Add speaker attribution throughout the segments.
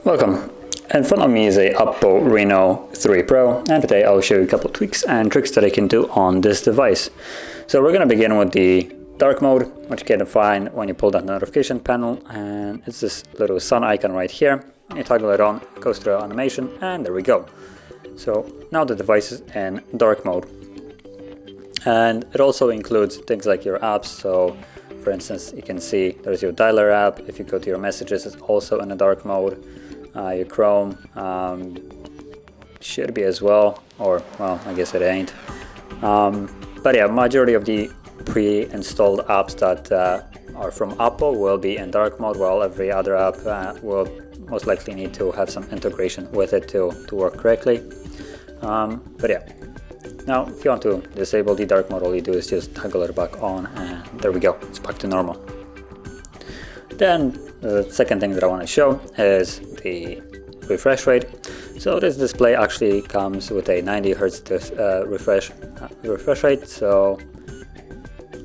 Speaker 1: Welcome. In front of me is a OPPO Reno 3 Pro, and today I'll show you a couple tweaks and tricks that I can do on this device. So we're going to begin with the dark mode, which you can find when you pull that notification panel, and it's this little sun icon right here. When you toggle it on, it goes through animation, and there we go. So now the device is in dark mode. And it also includes things like your apps. So for instance, you can see there's your dialer app. If you go to your messages, it's also in a dark mode. Your Chrome should be as well, or well, I guess it ain't. But yeah, majority of the pre-installed apps that are from OPPO will be in dark mode, while every other app will most likely need to have some integration with it to work correctly. But yeah, now if you want to disable the dark mode, all you do is just toggle it back on, and there we go, it's back to normal. Then the second thing that I want to show is the refresh rate. So this display actually comes with a 90 Hz refresh rate, so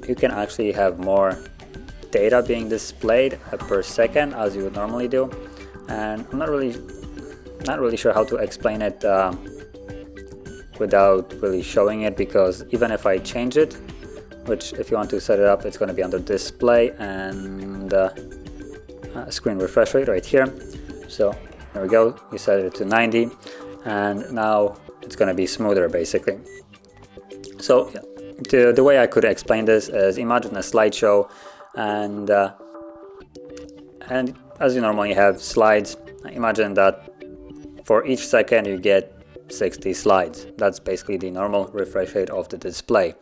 Speaker 1: you can actually have more data being displayed per second as you would normally do. And I'm not really sure how to explain it without really showing it, because even if I change it, which if you want to set it up, it's going to be under display and screen refresh rate right here. So there we go, you set it to 90, and now it's going to be smoother basically. So the way I could explain this is, imagine a slideshow, and as you normally have slides, imagine that for each second you get 60 slides. That's basically the normal refresh rate of the display.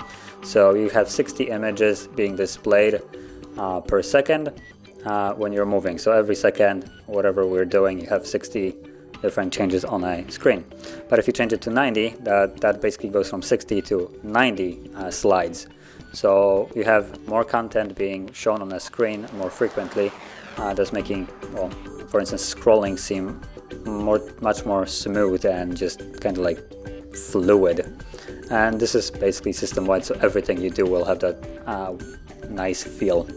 Speaker 1: So you have 60 images being displayed per second when you're moving. So every second, whatever we're doing, you have 60 different changes on a screen. But if you change it to 90, that basically goes from 60 to 90 slides. So you have more content being shown on a screen more frequently. That's making, well, for instance, scrolling seem much more smooth and just kind of like fluid. And this is basically system-wide, so everything you do will have that nice feel.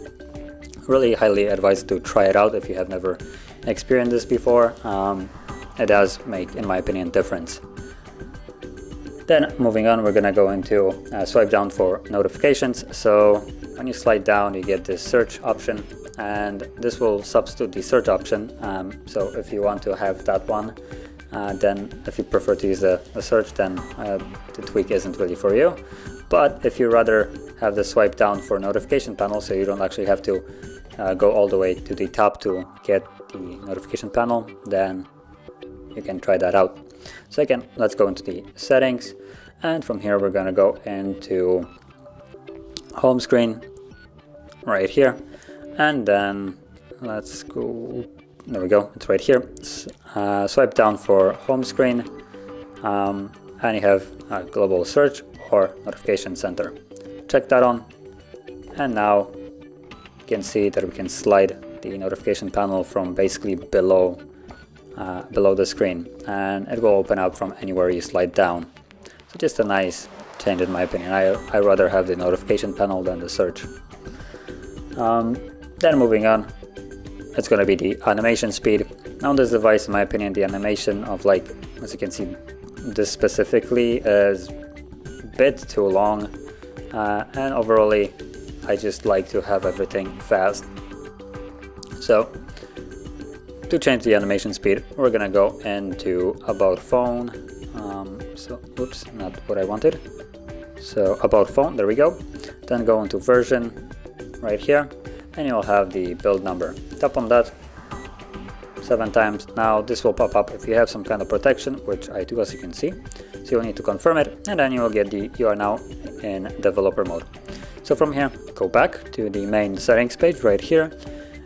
Speaker 1: Really highly advised to try it out if you have never experienced this before. It does make, in my opinion, a difference. Then moving on, we're gonna go into swipe down for notifications. So when you slide down, you get this search option, and this will substitute the search option. So if you want to have that one, then if you prefer to use the search, then the tweak isn't really for you. But if you rather have the swipe down for notification panel, so you don't actually have to go all the way to the top to get the notification panel, then you can try that out. So again, let's go into the settings, and from here we're going to go into home screen right here, and then let's go, there we go, it's right here. Swipe down for home screen, and you have global search or notification center. Check that on, and now you can see that we can slide the notification panel from basically below the screen, and it will open up from anywhere you slide down. So just a nice change in my opinion. I rather have the notification panel than the search. Then moving on, it's going to be the animation speed. Now on this device, in my opinion, the animation of, like, as you can see, this specifically is a bit too long, and overall I just like to have everything fast. So to change the animation speed, we're gonna go into about phone. Oops, not what I wanted. So about phone, there we go. Then go into version right here, and you'll have the build number. Tap on that 7 times. Now this will pop up if you have some kind of protection, which I do, as you can see. So you'll need to confirm it, and then you will get you are now in developer mode. So from here, go back to the main settings page right here,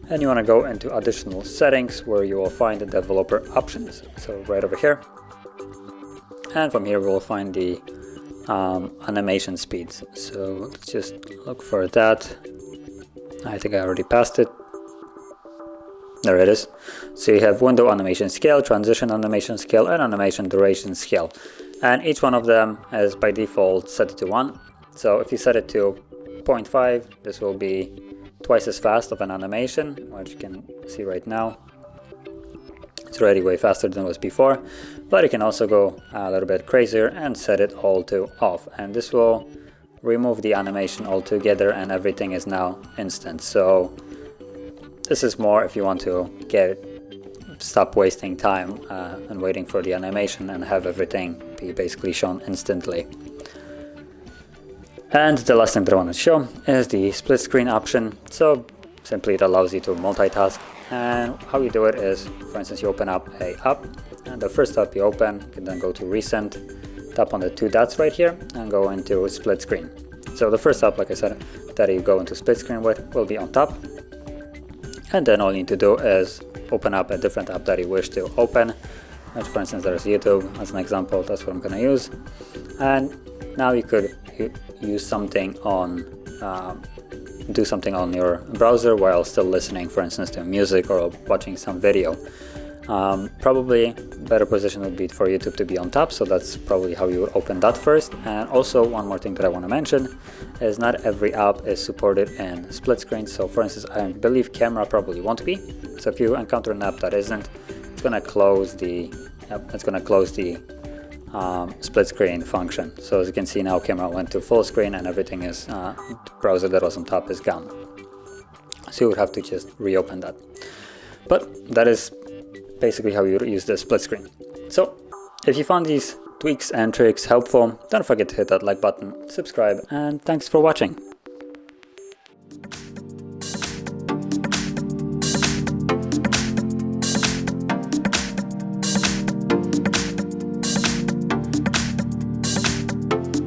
Speaker 1: and you want to go into additional settings where you will find the developer options. So right over here, and from here we will find the animation speeds. So let's just look for that. I think I already passed it. There it is. So you have window animation scale, transition animation scale, and animation duration scale. And each one of them is by default set to 1. So if you set it to 2.5, this will be twice as fast of an animation, which you can see right now. It's already way faster than it was before, but you can also go a little bit crazier and set it all to off, and this will remove the animation altogether and everything is now instant. So this is more if you want to stop wasting time and waiting for the animation and have everything be basically shown instantly. And the last thing that I want to show is the split screen option. So simply it allows you to multitask, and how you do it is, for instance, you open up a app, and the first app you open, you can then go to recent, tap on the 2 dots right here and go into split screen. So the first app, like I said, that you go into split screen with will be on top, and then all you need to do is open up a different app that you wish to open. Like for instance, there's YouTube as an example, that's what I'm going to use. And now you could use something on do something on your browser while still listening, for instance, to music or watching some video. Probably better position would be for YouTube to be on top, so that's probably how you would open that first. And also one more thing that I want to mention is not every app is supported in split screen. So for instance, I believe camera probably won't be. So if you encounter an app that isn't, it's going to close the split screen function. So as you can see now, camera went to full screen and everything is the browser that was on top is gone. So you would have to just reopen that. But that is basically how you use the split screen. So if you found these tweaks and tricks helpful, don't forget to hit that like button, subscribe, and thanks for watching.